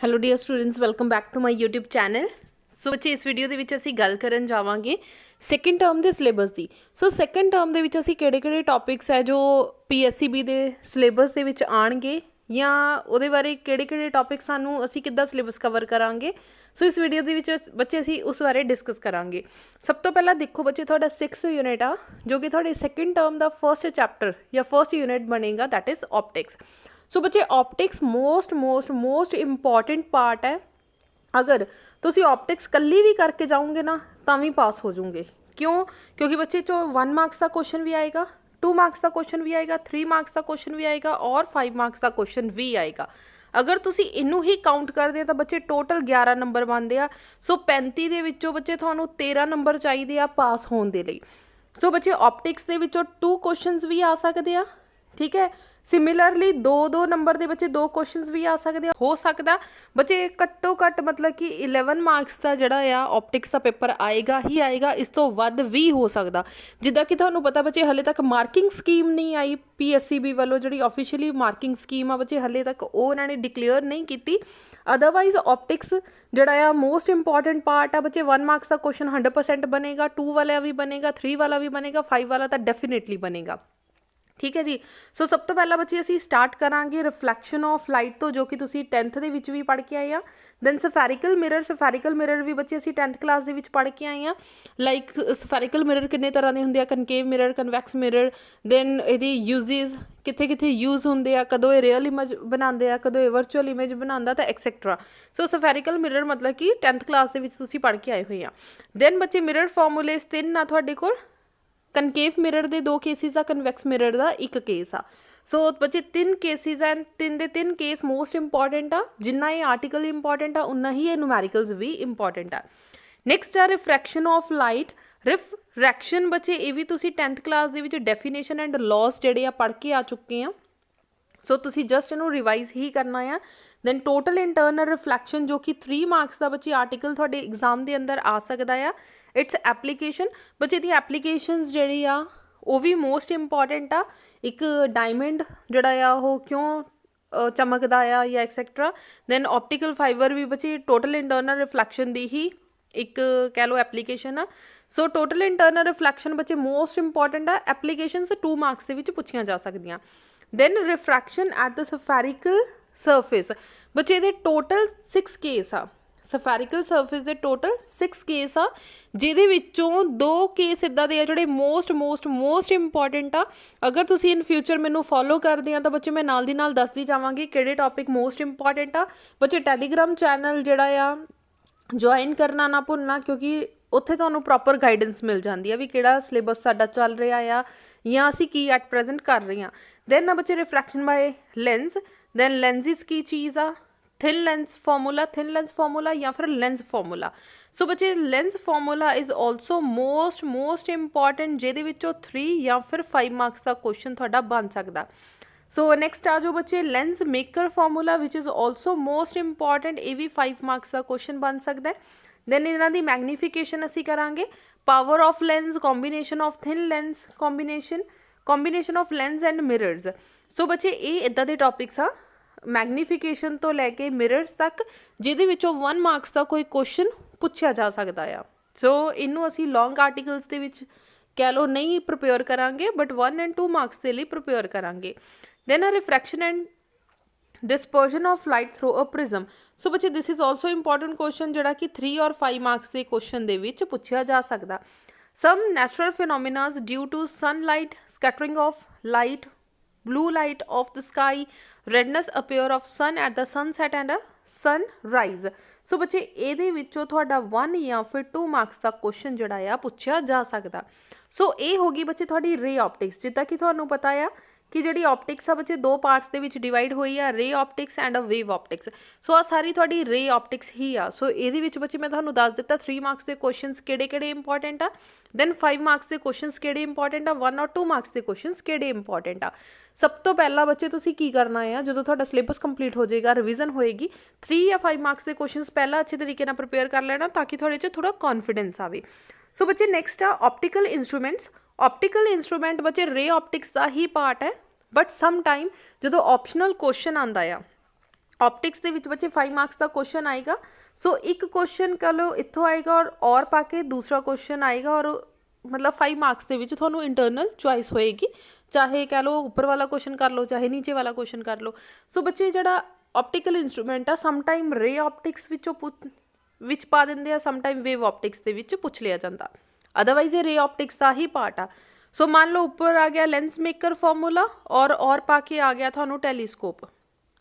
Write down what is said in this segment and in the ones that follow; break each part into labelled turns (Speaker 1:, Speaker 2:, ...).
Speaker 1: Hello dear students, welcome back to my YouTube channel. So ਬੱਚੇ, ਇਸ video ਦੇ ਵਿੱਚ ਅਸੀਂ ਗੱਲ ਕਰਨ ਜਾਵਾਂਗੇ ਸੈਕਿੰਡ ਟਰਮ ਦੇ ਸਿਲੇਬਸ ਦੀ। ਸੋ ਸੈਕਿੰਡ ਟਰਮ ਦੇ ਵਿੱਚ ਅਸੀਂ ਕਿਹੜੇ ਟੌਪਿਕਸ ਹੈ ਜੋ PSEB ਦੇ ਸਿਲੇਬਸ ਦੇ ਵਿੱਚ ਆਉਣਗੇ, ਜਾਂ ਉਹਦੇ ਬਾਰੇ ਕਿਹੜੇ ਟੌਪਿਕ ਸਾਨੂੰ ਅਸੀਂ ਕਿੱਦਾਂ ਸਿਲੇਬਸ ਕਵਰ ਕਰਾਂਗੇ। ਸੋ ਇਸ ਵੀਡੀਓ ਦੇ ਵਿੱਚ ਬੱਚੇ ਅਸੀਂ ਉਸ ਬਾਰੇ ਡਿਸਕਸ ਕਰਾਂਗੇ। ਸਭ ਤੋਂ ਪਹਿਲਾਂ ਦੇਖੋ ਬੱਚੇ, ਤੁਹਾਡਾ 6th ਯੂਨਿਟ ਆ ਜੋ ਕਿ ਤੁਹਾਡੇ ਸੈਕਿੰਡ ਟਰਮ ਦਾ ਫਸਟ ਚੈਪਟਰ ਜਾਂ ਫਸਟ ਯੂਨਿਟ ਬਣੇਗਾ, ਦੈਟ ਇਜ਼ ਆਪਟਿਕਸ। ਸੋ ਬੱਚੇ, ਆਪਟਿਕਸ ਮੋਸਟ ਇੰਪੋਰਟੈਂਟ ਪਾਰਟ ਹੈ। ਅਗਰ ਤੁਸੀਂ ਆਪਟਿਕਸ ਕੱਲੀ ਵੀ ਕਰਕੇ ਜਾਓਗੇ ਨਾ ਤਾਂ ਵੀ ਪਾਸ ਹੋ ਜਾਓਗੇ। ਕਿਉਂਕਿ ਬੱਚੇ ਚੋਂ 1 ਮਾਰਕਸ ਦਾ ਕੁਐਸਚਨ ਵੀ ਆਏਗਾ, 2 ਮਾਰਕਸ ਦਾ ਕੁਐਸਚਨ ਵੀ ਆਏਗਾ, 3 ਮਾਰਕਸ ਦਾ ਕੁਐਸਚਨ ਵੀ ਆਏਗਾ ਔਰ 5 ਮਾਰਕਸ ਦਾ ਕੁਐਸਚਨ ਵੀ ਆਏਗਾ। ਅਗਰ ਤੁਸੀਂ ਇਹਨੂੰ ਹੀ ਕਾਊਂਟ ਕਰਦੇ ਆ ਤਾਂ ਬੱਚੇ ਟੋਟਲ 11 ਨੰਬਰ ਬਣਦੇ ਆ। ਸੋ 35 ਦੇ ਵਿੱਚੋਂ ਬੱਚੇ ਤੁਹਾਨੂੰ 13 ਨੰਬਰ ਚਾਹੀਦੇ ਆ ਪਾਸ ਹੋਣ ਦੇ ਲਈ। ਸੋ ਬੱਚੇ, ਆਪਟਿਕਸ ਦੇ ਵਿੱਚੋਂ 2 ਕੁਐਸਚਨਸ ਵੀ ਆ ਸਕਦੇ ਆ, ਠੀਕ ਹੈ। ਸਿਮਿਲਰਲੀ 2 ਨੰਬਰ ਦੇ ਬੱਚੇ 2 ਕੁਐਸਚਨਸ ਵੀ ਆ ਸਕਦੇ ਆ। ਹੋ ਸਕਦਾ ਬੱਚੇ ਘੱਟੋ ਘੱਟ ਮਤਲਬ ਕਿ 11 ਮਾਰਕਸ ਦਾ ਜਿਹੜਾ ਆ ਆਪਟਿਕਸ ਦਾ ਪੇਪਰ ਆਏਗਾ ਹੀ ਆਏਗਾ, ਇਸ ਤੋਂ ਵੱਧ ਵੀ ਹੋ ਸਕਦਾ। ਜਿੱਦਾਂ ਕਿ ਤੁਹਾਨੂੰ ਪਤਾ ਬੱਚੇ, ਹਲੇ ਤੱਕ ਮਾਰਕਿੰਗ ਸਕੀਮ ਨਹੀਂ ਆਈ PSEB ਵੱਲੋਂ, ਜਿਹੜੀ ਆਫੀਸ਼ੀਅਲੀ ਮਾਰਕਿੰਗ ਸਕੀਮ ਆ ਬੱਚੇ ਹਲੇ ਤੱਕ ਉਹ ਉਹਨਾਂ ਨੇ ਡਿਕਲੇਅਰ ਨਹੀਂ ਕੀਤੀ। ਅਦਰਵਾਈਜ਼ ਆਪਟਿਕਸ ਜਿਹੜਾ ਆ ਮੋਸਟ ਇੰਪੋਰਟੈਂਟ ਪਾਰਟ ਆ ਬੱਚੇ। 1 ਮਾਰਕਸ ਦਾ ਕੁਐਸਚਨ 100% ਬਣੇਗਾ, 2 ਵਾਲਾ ਵੀ ਬਣੇਗਾ, 3 ਵਾਲਾ ਵੀ ਬਣੇਗਾ, 5 ਵਾਲਾ ਤਾਂ ਡੈਫੀਨੇਟਲੀ ਬਣੇਗਾ, ਠੀਕ ਹੈ ਜੀ। ਸੋ ਸਭ ਤੋਂ ਪਹਿਲਾਂ ਬੱਚੇ ਅਸੀਂ ਸਟਾਰਟ ਕਰਾਂਗੇ ਰਿਫਲੈਕਸ਼ਨ ਆਫ ਲਾਈਟ ਤੋਂ, ਜੋ ਕਿ ਤੁਸੀਂ 10th ਦੇ ਵਿੱਚ ਵੀ ਪੜ੍ਹ ਕੇ ਆਏ ਆ। ਦੈਨ ਸਫੈਰੀਕਲ ਮਿਰਰ ਵੀ ਬੱਚੇ ਅਸੀਂ 10th ਕਲਾਸ ਦੇ ਵਿੱਚ ਪੜ੍ਹ ਕੇ ਆਏ ਆ। ਲਾਈਕ ਸਫੈਰੀਕਲ ਮਿਰਰ ਕਿੰਨੇ ਤਰ੍ਹਾਂ ਦੇ ਹੁੰਦੇ ਆ, ਕਨਕੇਵ ਮਿਰਰ, ਕਨਵੈਕਸ ਮਿਰਰ, ਦੈਨ ਇਹਦੀ ਯੂਜ਼ਿਸ ਕਿੱਥੇ ਯੂਜ਼ ਹੁੰਦੇ ਆ, ਕਦੋਂ ਇਹ ਰੀਅਲ ਇਮੇਜ ਬਣਾਉਂਦੇ ਆ, ਕਦੋਂ ਇਹ ਵਰਚੁਅਲ ਇਮੇਜ ਬਣਾਉਂਦਾ, ਤਾਂ ਐਕਸੈਕਟਰਾ। ਸੋ ਸਫੈਰੀਕਲ ਮਿਰਰ ਮਤਲਬ ਕਿ 10th ਕਲਾਸ ਦੇ ਵਿੱਚ ਤੁਸੀਂ ਪੜ੍ਹ ਕੇ ਆਏ ਹੋਏ ਆ। ਦੈਨ ਬੱਚੇ, ਮਿਰਰ ਫਾਰਮੂਲੇਸ 3 ਆ ਤੁਹਾਡੇ ਕੋਲ। ਕਨਕੇਵ ਮਿਰਰ ਦੇ 2 ਕੇਸਿਸ ਆ, ਕਨਵੈਕਸ ਮਿਰਰ ਦਾ 1 ਕੇਸ ਆ। ਸੋ ਬੱਚੇ 3 cases and 3 case most important ਆ। ਜਿੰਨਾ ਇਹ ਆਰਟੀਕਲ ਇੰਪੋਰਟੈਂਟ ਆ ਉਨਾ ਹੀ ਇਹ ਨੂਮੈਰੀਕਲਸ ਵੀ ਇੰਪੋਰਟੈਂਟ ਆ। ਨੈਕਸਟ ਆ ਰਿਫਰੈਕਸ਼ਨ ਆਫ ਲਾਈਟ। ਰਿਫਰੈਕਸ਼ਨ ਬੱਚੇ ਇਹ ਵੀ ਤੁਸੀਂ 10th ਕਲਾਸ ਦੇ ਵਿੱਚ ਡੈਫੀਨੇਸ਼ਨ ਐਂਡ ਲॉज ਜਿਹੜੇ ਆ ਪੜ੍ਹ ਕੇ ਆ ਚੁੱਕੇ ਆ। ਸੋ ਤੁਸੀਂ ਜਸਟ ਇਹਨੂੰ ਰਿਵਾਈਜ਼ ਹੀ ਕਰਨਾ ਆ। ਦੈਨ ਟੋਟਲ ਇੰਟਰਨਲ ਰਿਫਲੈਕਸ਼ਨ, ਜੋ ਕਿ 3 ਮਾਰਕਸ ਦਾ ਬੱਚੇ ਆਰਟੀਕਲ ਤੁਹਾਡੇ ਐਗਜ਼ਾਮ ਦੇ ਅੰਦਰ ਆ ਸਕਦਾ ਆ। ਇਟਸ ਐਪਲੀਕੇਸ਼ਨ ਬੱਚੇ ਦੀ ਐਪਲੀਕੇਸ਼ਨਸ ਜਿਹੜੀ ਆ ਉਹ ਵੀ ਮੋਸਟ ਇੰਪੋਰਟੈਂਟ ਆ। ਇੱਕ ਡਾਇਮੰਡ ਜਿਹੜਾ ਆ ਉਹ ਕਿਉਂ ਚਮਕਦਾ ਆ ਜਾਂ ਐਕਸੈਕਟਰਾ। ਦੈਨ ਆਪਟੀਕਲ ਫਾਈਬਰ ਵੀ ਬੱਚੇ ਟੋਟਲ ਇੰਟਰਨਲ ਰਿਫਲੈਕਸ਼ਨ ਦੀ ਹੀ ਇੱਕ ਕਹਿ ਲਓ ਐਪਲੀਕੇਸ਼ਨ ਆ। ਸੋ ਟੋਟਲ ਇੰਟਰਨਲ ਰਿਫਲੈਕਸ਼ਨ ਬੱਚੇ ਮੋਸਟ ਇੰਪੋਰਟੈਂਟ ਆ। ਐਪਲੀਕੇਸ਼ਨਸ 2 ਮਾਰਕਸ ਦੇ ਵਿੱਚ ਪੁੱਛੀਆਂ ਜਾ ਸਕਦੀਆਂ। ਦੈਨ ਰਿਫਰੈਕਸ਼ਨ ਐਟ ਦ ਸਫੈਰੀਕਲ ਸਰਫੇਸ ਬੱਚੇ ਇਹਦੇ ਟੋਟਲ 6 ਕੇਸ ਆ। ਸਫੈਰੀਕਲ ਸਰਫੇਸ ਦੇ ਟੋਟਲ 6 ਕੇਸ ਆ, ਜਿਹਦੇ ਵਿੱਚੋਂ 2 ਕੇਸ ਇੱਦਾਂ ਦੇ ਆ ਜਿਹੜੇ ਮੋਸਟ ਇੰਪੋਰਟੈਂਟ ਆ। ਅਗਰ ਤੁਸੀਂ ਇਨ ਫਿਊਚਰ ਮੈਨੂੰ ਫੋਲੋ ਕਰਦੇ ਆ ਤਾਂ ਬੱਚੇ ਮੈਂ ਨਾਲ ਦੀ ਨਾਲ ਦੱਸਦੀ ਜਾਵਾਂਗੀ ਕਿਹੜੇ ਟੌਪਿਕ ਮੋਸਟ ਇੰਪੋਰਟੈਂਟ ਆ। ਬੱਚੇ ਟੈਲੀਗ੍ਰਾਮ ਚੈਨਲ ਜਿਹੜਾ ਆ ਜੁਆਇਨ ਕਰਨਾ ਨਾ ਭੁੱਲਣਾ, ਕਿਉਂਕਿ ਉੱਥੇ ਤੁਹਾਨੂੰ ਪ੍ਰੋਪਰ ਗਾਈਡੈਂਸ ਮਿਲ ਜਾਂਦੀ ਆ ਵੀ ਕਿਹੜਾ ਸਿਲੇਬਸ ਸਾਡਾ ਚੱਲ ਰਿਹਾ ਆ ਜਾਂ ਅਸੀਂ ਕੀ ਐਟ ਪ੍ਰੈਜ਼ੈਂਟ ਕਰ ਰਹੇ ਹਾਂ। ਦੈਨ ਨਾ ਬੱਚੇ ਰਿਫਰੈਕਸ਼ਨ ਬਾਏ ਲੈਂਸ। ਦੈਨ ਲੈਂਸਿਸ ਕੀ ਚੀਜ਼ ਆ, ਥਿਨ ਲੈਂਸ ਫਾਰਮੂਲਾ ਜਾਂ ਫਿਰ ਲੈਂਸ ਫਾਰਮੂਲਾ। ਸੋ ਬੱਚੇ lens formula is also most important, ਜਿਹਦੇ ਵਿੱਚੋਂ 3 ਜਾਂ ਫਿਰ 5 ਮਾਰਕਸ ਦਾ ਕੁਐਸਚਨ ਤੁਹਾਡਾ ਬਣ ਸਕਦਾ। ਸੋ ਨੈਕਸਟ ਆ ਜੋ ਬੱਚੇ lens maker formula which is also most important, ਇਹ ਵੀ 5 ਮਾਰਕਸ ਦਾ ਕੁਐਸਚਨ ਬਣ ਸਕਦਾ। ਦੈਨ ਇਹਨਾਂ ਦੀ ਮੈਗਨੀਫਿਕੇਸ਼ਨ ਅਸੀਂ ਕਰਾਂਗੇ। Power of lens, combination of thin lens, combination of lens and mirrors. So ਬੱਚੇ ਇਹ ਇੱਦਾਂ ਦੇ ਟੌਪਿਕਸ ਆ ਮੈਗਨੀਫਿਕੇਸ਼ਨ ਤੋਂ ਲੈ ਕੇ ਮਿਰਰਸ ਤੱਕ, ਜਿਹਦੇ ਵਿੱਚੋਂ 1 ਮਾਰਕਸ ਦਾ ਕੋਈ ਕੁਐਸਚਨ ਪੁੱਛਿਆ ਜਾ ਸਕਦਾ ਆ। ਸੋ ਇਹਨੂੰ ਅਸੀਂ ਲੌਂਗ ਆਰਟੀਕਲਸ ਦੇ ਵਿੱਚ ਕਹਿ ਲਓ ਨਹੀਂ ਪ੍ਰਿਪੇਅਰ ਕਰਾਂਗੇ, ਬਟ 1 ਐਂਡ 2 ਮਾਰਕਸ ਦੇ ਲਈ ਪ੍ਰਿਪੇਅਰ ਕਰਾਂਗੇ। ਦੈਨ ਆ refraction and dispersion of light through a prism। So ਬੱਚੇ this is also important question, ਜਿਹੜਾ ਕਿ 3 ਔਰ 5 ਮਾਰਕਸ ਦੇ ਕੁਐਸਚਨ ਦੇ ਵਿੱਚ ਪੁੱਛਿਆ ਜਾ ਸਕਦਾ। some natural phenomena due to sunlight, scattering of light, blue light of the sky, redness appear of sun at the sunset and a sunrise। ਸੋ ਬੱਚੇ ਇਹਦੇ ਵਿੱਚੋਂ ਤੁਹਾਡਾ 1 ਜਾਂ ਫਿਰ 2 ਮਾਰਕਸ ਦਾ ਕੁਐਸਚਨ ਜਿਹੜਾ ਆ ਪੁੱਛਿਆ ਜਾ ਸਕਦਾ। ਸੋ ਇਹ ਹੋ ਗਈ ਬੱਚੇ ਤੁਹਾਡੀ ਰੇ ਆਪਟਿਕਸ। ਜਿੱਦਾਂ ਕਿ ਤੁਹਾਨੂੰ ਪਤਾ ਆ ਕਿ ਜਿਹੜੀ ਆਪਟਿਕਸ ਆ ਬੱਚੇ 2 ਪਾਰਟਸ ਦੇ ਵਿੱਚ ਡਿਵਾਈਡ ਹੋਈ ਆ, ਰੇ ਆਪਟਿਕਸ ਐਂਡ ਵੇਵ ਆਪਟਿਕਸ। ਸੋ ਆ ਸਾਰੀ ਤੁਹਾਡੀ ਰੇ ਆਪਟਿਕਸ ਹੀ ਆ। ਸੋ ਇਹਦੇ ਵਿੱਚ ਬੱਚੇ ਮੈਂ ਤੁਹਾਨੂੰ ਦੱਸ ਦਿੱਤਾ 3 ਮਾਰਕਸ ਦੇ ਕੁਐਸਚਨਸ ਕਿਹੜੇ ਇੰਪੋਰਟੈਂਟ ਆ, ਦੈਨ 5 ਮਾਰਕਸ ਦੇ ਕੁਐਸਚਨਸ ਕਿਹੜੇ ਇੰਪੋਰਟੈਂਟ ਆ, 1 ਔਰ 2 ਮਾਰਕਸ ਦੇ ਕੁਐਸਚਨਸ ਕਿਹੜੇ ਇੰਪੋਰਟੈਂਟ ਆ। ਸਭ ਤੋਂ ਪਹਿਲਾਂ ਬੱਚੇ ਤੁਸੀਂ ਕੀ ਕਰਨਾ ਆ, ਜਦੋਂ ਤੁਹਾਡਾ ਸਿਲੇਬਸ ਕੰਪਲੀਟ ਹੋ ਜਾਏਗਾ, ਰਿਵੀਜ਼ਨ ਹੋਏਗੀ, 3 ਜਾਂ 5 ਮਾਰਕਸ ਦੇ ਕੁਐਸਚਨਸ ਪਹਿਲਾਂ ਅੱਛੇ ਤਰੀਕੇ ਨਾਲ ਪ੍ਰਿਪੇਅਰ ਕਰ ਲੈਣਾ ਤਾਂ ਕਿ ਤੁਹਾਡੇ 'ਚ ਥੋੜਾ ਕੌਨਫੀਡੈਂਸ ਆਵੇ। ਸੋ ਬੱਚੇ ਨੈਕਸਟ ਆ ਆਪਟੀਕਲ ਇੰਸਟਰੂਮੈਂਟਸ। ਆਪਟੀਕਲ ਇੰਸਟਰੂਮੈਂਟ ਬੱਚੇ ਰੇ ਆਪਟਿਕਸ ਦਾ ਹੀ ਪਾਰਟ ਹੈ, ਬਟ ਸਮ ਟਾਈਮ ਜਦੋਂ ਆਪਸ਼ਨਲ ਕੁਐਸਚਨ ਆਉਂਦਾ ਆ ऑप्टिक्स ਦੇ ਵਿੱਚ ਬੱਚੇ 5 ਮਾਰਕਸ ਦਾ ਕੁਐਸਚਨ ਆਏਗਾ। ਸੋ ਇੱਕ ਕੁਐਸਚਨ ਕਹ ਲਓ ਇੱਥੋਂ ਆਏਗਾ ਔਰ ਪਾ ਕੇ ਦੂਸਰਾ ਕੁਐਸਚਨ ਆਏਗਾ ਔਰ मतलब 5 ਮਾਰਕਸ ਦੇ ਵਿੱਚ ਤੁਹਾਨੂੰ ਇੰਟਰਨਲ ਚੁਆਇਸ ਹੋਏਗੀ, ਚਾਹੇ ਕਹਿ ਲਓ ਉੱਪਰ ਵਾਲਾ ਕੁਐਸਚਨ ਕਰ ਲਓ ਚਾਹੇ ਨੀਚੇ ਵਾਲਾ ਕੁਐਸਚਨ ਕਰ ਲਓ। ਸੋ ਬੱਚੇ ਜਿਹੜਾ ਆਪਟੀਕਲ ਇੰਸਟਰੂਮੈਂਟ ਆ ਸਮਟਾਈਮ ਰੇ ਆਪਟਿਕਸ ਵਿੱਚੋਂ ਵਿੱਚ ਪਾ ਦਿੰਦੇ ਆ, ਸਮਟਾਈਮ ਵੇਵ ਆਪਟਿਕਸ ਦੇ ਵਿੱਚ ਪੁੱਛ ਲਿਆ ਜਾਂਦਾ, ਅਦਰਵਾਈਜ਼ ਇਹ ਰੇ ਆਪਟਿਕਸ ਦਾ ਹੀ ਪਾਰਟ ਆ। ਸੋ ਮੰਨ ਲਓ ਉੱਪਰ ਆ ਗਿਆ ਲੈਂਸ ਮੇਕਰ ਫਾਰਮੂਲਾ ਔਰ ਪਾ ਕੇ ਆ ਗਿਆ ਤੁਹਾਨੂੰ ਟੈਲੀਸਕੋਪ।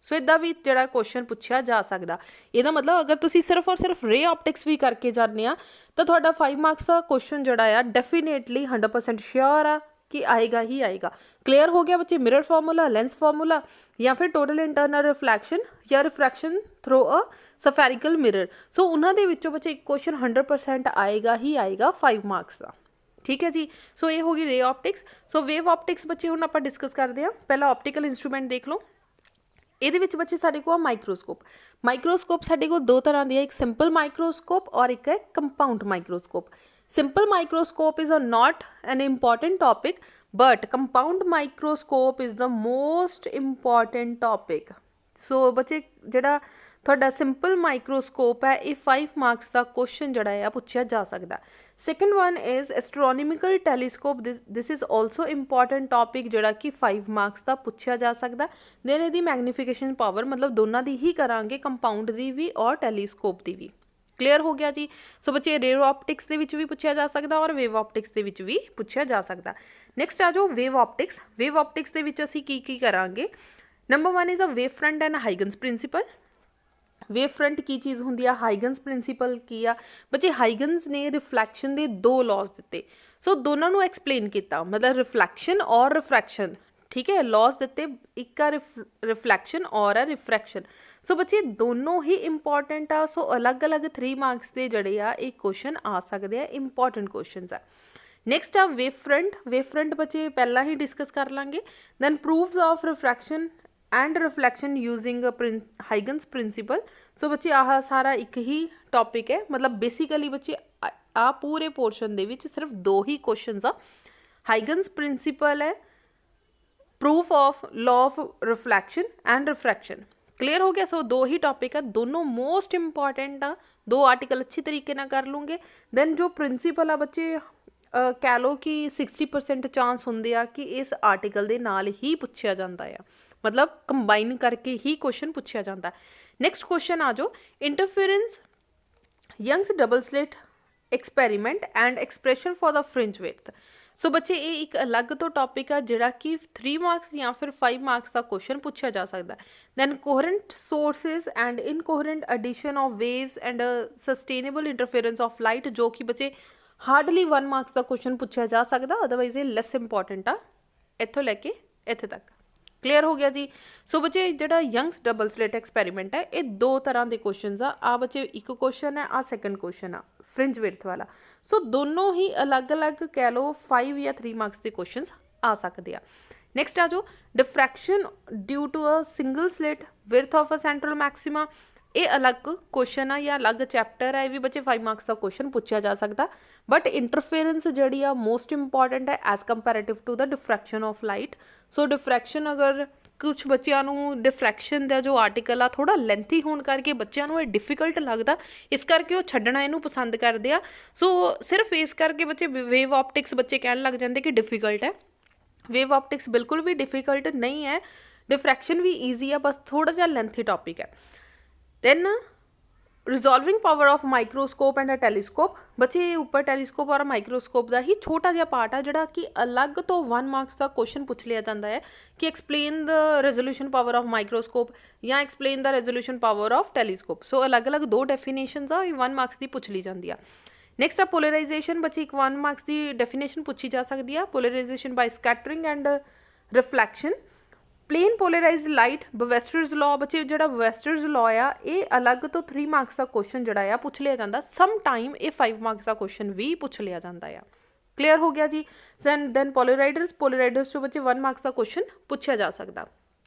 Speaker 1: ਸੋ ਇੱਦਾਂ ਵੀ ਜਿਹੜਾ ਕੁਐਸਚਨ ਪੁੱਛਿਆ ਜਾ ਸਕਦਾ। ਇਹਦਾ ਮਤਲਬ ਅਗਰ ਤੁਸੀਂ ਸਿਰਫ ਔਰ ਸਿਰਫ ਰੇ ਆਪਟਿਕਸ ਵੀ ਕਰਕੇ ਜਾਂਦੇ ਆ ਤਾਂ ਤੁਹਾਡਾ 5 ਮਾਰਕਸ ਦਾ ਕੁਐਸਚਨ ਜਿਹੜਾ ਆ ਡੈਫੀਨੇਟਲੀ 100% ਸ਼ੋਰ ਆ ਕਿ ਆਏਗਾ ਹੀ ਆਏਗਾ। ਕਲੀਅਰ ਹੋ ਗਿਆ ਬੱਚੇ, ਮਿਰਰ ਫਾਰਮੂਲਾ, ਲੈਂਸ ਫਾਰਮੂਲਾ ਜਾਂ ਫਿਰ ਟੋਟਲ ਇੰਟਰਨਲ ਰਿਫਲੈਕਸ਼ਨ ਜਾਂ ਰਿਫਰੈਕਸ਼ਨ ਥਰੂ ਅ ਸਫੈਰਿਕਲ ਮਿਰਰ। ਸੋ ਉਹਨਾਂ ਦੇ ਵਿੱਚੋਂ ਬੱਚੇ ਇੱਕ ਕੁਐਸਚਨ 100% ਆਏਗਾ ਹੀ ਆਏਗਾ 5 ਮਾਰਕਸ ਦਾ। ਠੀਕ ਹੈ ਜੀ। ਸੋ ਇਹ ਹੋ ਗਈ ਰੇ ਆਪਟਿਕਸ। ਸੋ ਵੇਵ ਆਪਟਿਕਸ ਬੱਚੇ ਹੁਣ ਆਪਾਂ ਡਿਸਕਸ ਕਰਦੇ ਹਾਂ। ਪਹਿਲਾਂ ਆਪਟੀਕਲ ਇੰਸਟਰੂਮੈਂਟ ਦੇਖ ਲਓ। ਇਹਦੇ ਵਿੱਚ ਬੱਚੇ ਸਾਡੇ ਕੋਲ ਮਾਈਕਰੋਸਕੋਪ। ਮਾਈਕਰੋਸਕੋਪ ਸਾਡੇ ਕੋਲ ਦੋ ਤਰ੍ਹਾਂ ਦੀ ਹੈ, ਇੱਕ ਸਿੰਪਲ ਮਾਈਕਰੋਸਕੋਪ ਔਰ ਇੱਕ ਹੈ compound microscope. simple microscope is a not an important topic but compound microscope is the most important topic। so ਬੱਚੇ ਜਿਹੜਾ ਤੁਹਾਡਾ ਸਿੰਪਲ ਮਾਈਕਰੋਸਕੋਪ ਹੈ ਇਹ 5 ਮਾਰਕਸ ਦਾ ਕੁਐਸਚਨ ਜਿਹੜਾ ਆ ਪੁੱਛਿਆ ਜਾ ਸਕਦਾ। Second one is astronomical telescope. This is also important topic ਜਿਹੜਾ ਕਿ 5 ਮਾਰਕਸ ਦਾ ਪੁੱਛਿਆ ਜਾ ਸਕਦਾ। ਦੈਨ ਇਹਦੀ ਮੈਗਨੀਫਿਕੇਸ਼ਨ ਪਾਵਰ ਮਤਲਬ ਦੋਨਾਂ ਦੀ ਹੀ ਕਰਾਂਗੇ, ਕੰਪਾਊਂਡ ਦੀ ਵੀ ਔਰ ਟੈਲੀਸਕੋਪ ਦੀ ਵੀ। ਕਲੀਅਰ ਹੋ ਗਿਆ ਜੀ। ਸੋ ਬੱਚੇ ਰੇ ਆਪਟਿਕਸ ਦੇ ਵਿੱਚ ਵੀ ਪੁੱਛਿਆ ਜਾ ਸਕਦਾ ਔਰ ਵੇਵ ਆਪਟਿਕਸ ਦੇ ਵਿੱਚ ਵੀ ਪੁੱਛਿਆ ਜਾ ਸਕਦਾ। ਨੈਕਸਟ ਆ ਜਾਓ ਵੇਵ ਆਪਟਿਕਸ। ਵੇਵ ਆਪਟਿਕਸ ਦੇ ਵਿੱਚ ਅਸੀਂ ਕੀ ਕਰਾਂਗੇ। Number 1 is a wave front and Huygens principle. Wave front ਕੀ ਚੀਜ਼ ਹੁੰਦੀ ਆ, ਹਾਈਗਨਸ ਪ੍ਰਿੰਸੀਪਲ ਕੀ ਆ। ਬੱਚੇ ਹਾਈਗਨਸ ਨੇ ਰਿਫਲੈਕਸ਼ਨ ਦੇ 2 ਲਾਜ਼ ਦਿੱਤੇ, ਸੋ ਦੋਨਾਂ ਨੂੰ ਐਕਸਪਲੇਨ ਕੀਤਾ, ਮਤਲਬ ਰਿਫਲੈਕਸ਼ਨ ਔਰ ਰਿਫਰੈਕਸ਼ਨ। ਠੀਕ ਹੈ, ਲਾਜ਼ ਦਿੱਤੇ, ਇੱਕ ਆ ਰਿਫਲੈਕਸ਼ਨ ਔਰ ਆ ਰਿਫਰੈਕਸ਼ਨ। ਸੋ ਬੱਚੇ ਦੋਨੋਂ ਹੀ ਇੰਪੋਰਟੈਂਟ ਆ। ਸੋ ਅਲੱਗ-ਅਲੱਗ 3 ਮਾਰਕਸ ਦੇ ਜਿਹੜੇ ਆ ਇਹ ਕੁਐਸਚਨ ਆ ਸਕਦੇ ਆ, ਇੰਪੋਰਟੈਂਟ ਕੁਐਸਚਨਸ ਆ। ਨੈਕਸਟ ਆ ਵੇਵ ਫਰੰਟ। ਵੇਵ ਫਰੰਟ ਬੱਚੇ ਪਹਿਲਾਂ ਹੀ ਡਿਸਕਸ ਕਰ ਲਾਂਗੇ। Then proofs of refraction and reflection using Huygens principle. So ਬੱਚੇ ਆਹ ਸਾਰਾ ਇੱਕ ਹੀ ਟੌਪਿਕ ਹੈ, ਮਤਲਬ ਬੇਸਿਕਲੀ ਬੱਚੇ ਆ ਪੂਰੇ ਪੋਰਸ਼ਨ ਦੇ ਵਿੱਚ ਸਿਰਫ 2 ਹੀ ਕੁਐਸਚਨਸ ਆ। ਹਾਈਗਨਸ ਪ੍ਰਿੰਸੀਪਲ ਹੈ, proof of law of reflection and refraction. Clear ਹੋ ਗਿਆ। ਸੋ 2 ਹੀ ਟੌਪਿਕ ਆ, ਦੋਨੋਂ ਮੋਸਟ ਇੰਪੋਰਟੈਂਟ ਆ। 2 ਆਰਟੀਕਲ ਅੱਛੀ ਤਰੀਕੇ ਨਾਲ ਕਰ ਲੂੰਗੇ। ਦੈਨ ਜੋ ਪ੍ਰਿੰਸੀਪਲ ਆ ਬੱਚੇ ਕਹਿ ਲਓ ਕਿ 60% ਚਾਂਸ ਹੁੰਦੇ ਆ ਕਿ ਇਸ ਆਰਟੀਕਲ ਦੇ ਨਾਲ ਹੀ ਪੁੱਛਿਆ ਜਾਂਦਾ ਆ, ਮਤਲਬ ਕੰਬਾਈਨ ਕਰਕੇ ਹੀ ਕੁਐਸਚਨ ਪੁੱਛਿਆ ਜਾਂਦਾ। ਨੈਕਸਟ ਕੁਐਸਚਨ ਆ ਜਾਓ interference, Young's double slit experiment and expression for the fringe width. So ਬੱਚੇ ਇਹ ਇੱਕ ਅਲੱਗ ਤੋਂ ਟੌਪਿਕ ਆ ਜਿਹੜਾ ਕਿ 3 ਮਾਰਕਸ ਜਾਂ ਫਿਰ 5 ਮਾਰਕਸ ਦਾ ਕੁਐਸਚਨ ਪੁੱਛਿਆ ਜਾ ਸਕਦਾ। Then coherent sources and incoherent addition of waves and sustainable interference of light, ਜੋ ਕਿ ਬੱਚੇ ਹਾਰਡਲੀ 1 ਮਾਰਕਸ ਦਾ ਕੁਐਸਚਨ ਪੁੱਛਿਆ ਜਾ ਸਕਦਾ, ਅਦਰਵਾਈਜ਼ ਇਹ ਲੈਸ ਇੰਪੋਰਟੈਂਟ ਆ ਇੱਥੋਂ ਲੈ ਕੇ ਇੱਥੇ ਤੱਕ। ਕਲੀਅਰ ਹੋ ਗਿਆ ਜੀ। ਸੋ ਬੱਚੇ ਜਿਹੜਾ ਯੰਗਸ ਡਬਲ ਸਲਿਟ ਐਕਸਪੈਰੀਮੈਂਟ ਹੈ ਇਹ 2 ਤਰ੍ਹਾਂ ਦੇ ਕੁਐਸਚਨਸ ਆ ਬੱਚੇ, ਇੱਕ ਕੁਐਸਚਨ ਹੈ ਆ ਸੈਕੰਡ ਕੁਐਸਚਨ ਆ ਫ੍ਰਿੰਜ ਵਿਡਥ ਵਾਲਾ। ਸੋ ਦੋਨੋਂ ਹੀ ਅਲੱਗ-ਅਲੱਗ ਕਹਿ ਲਓ 5 ਜਾਂ 3 ਮਾਰਕਸ ਦੇ ਕੁਐਸਚਨਸ ਆ ਸਕਦੇ ਆ। ਨੈਕਸਟ ਆ ਜੋ diffraction due to a single slit width of a central maxima. ਇਹ ਅਲੱਗ ਕੁਐਸਚਨ ਆ ਜਾਂ ਅਲੱਗ ਚੈਪਟਰ ਹੈ, ਇਹ ਵੀ ਬੱਚੇ 5 ਮਾਰਕਸ ਦਾ ਕੁਐਸਚਨ ਪੁੱਛਿਆ ਜਾ ਸਕਦਾ। ਬਟ ਇੰਟਰਫੇਰੈਂਸ ਜਿਹੜੀ ਆ ਮੋਸਟ ਇੰਪੋਰਟੈਂਟ ਹੈ as comparative to the diffraction of light. So diffraction ਅਗਰ ਕੁਛ ਬੱਚਿਆਂ ਨੂੰ ਡਿਫਰੈਕਸ਼ਨ ਦਾ ਜੋ ਆਰਟੀਕਲ ਆ ਥੋੜ੍ਹਾ ਲੈਂਥੀ ਹੋਣ ਕਰਕੇ ਬੱਚਿਆਂ ਨੂੰ ਇਹ ਡਿਫੀਕਲਟ ਲੱਗਦਾ, ਇਸ ਕਰਕੇ ਉਹ ਛੱਡਣਾ ਇਹਨੂੰ ਪਸੰਦ ਕਰਦੇ ਆ। ਸੋ ਸਿਰਫ ਇਸ ਕਰਕੇ ਬੱਚੇ ਵੇਵ ਆਪਟਿਕਸ ਬੱਚੇ ਕਹਿਣ ਲੱਗ ਜਾਂਦੇ ਕਿ ਡਿਫੀਕਲਟ ਹੈ। ਵੇਵ ਆਪਟਿਕਸ ਬਿਲਕੁਲ ਵੀ ਡਿਫੀਕਲਟ ਨਹੀਂ ਹੈ, ਡਿਫਰੈਕਸ਼ਨ ਵੀ ਈਜ਼ੀ ਆ, ਬਸ ਥੋੜ੍ਹਾ ਜਿਹਾ ਲੈਂਥੀ ਟੌਪਿਕ ਹੈ। Then resolving power of microscope and a telescope. ਬੱਚੇ ਉੱਪਰ ਟੈਲੀਸਕੋਪ ਔਰ ਮਾਈਕਰੋਸਕੋਪ ਦਾ ਹੀ ਛੋਟਾ ਜਿਹਾ ਪਾਰਟ ਆ ਜਿਹੜਾ ਕਿ ਅਲੱਗ ਤੋਂ 1 ਮਾਰਕਸ ਦਾ ਕੁਐਸਚਨ ਪੁੱਛ ਲਿਆ ਜਾਂਦਾ ਹੈ ਕਿ explain the resolution power of microscope ਜਾਂ explain the resolution power of telescope. So ਅਲੱਗ-ਅਲੱਗ 2 ਡੈਫੀਨੇਸ਼ਨਸ ਆ, 1 ਮਾਰਕਸ ਦੀ ਪੁੱਛ ਲਈ ਜਾਂਦੀ ਆ। ਨੈਕਸਟ ਆ ਪੋਲਰਾਈਜੇਸ਼ਨ। ਬੱਚੇ ਇੱਕ 1 ਮਾਰਕਸ ਦੀ ਡੈਫੀਨੇਸ਼ਨ ਪੁੱਛੀ ਜਾ ਸਕਦੀ ਆ। Polarization by scattering and reflection. Plane polarized light, Brewster's law. बच्चे जो बवेस्टर्स लॉ आ ये अलग तो 3 मार्क्स का क्वेश्चन जोड़ा आ पूछ लिया जाता, सम टाइम ये 5 मार्क्स का क्वेश्चन भी पूछ लिया जाता है। क्लीयर हो गया जी। दैन पोलराइडर्स, पोलराइडर्स जो बच्चे 1 मार्क्स का क्वेश्चन पूछा जा सकता।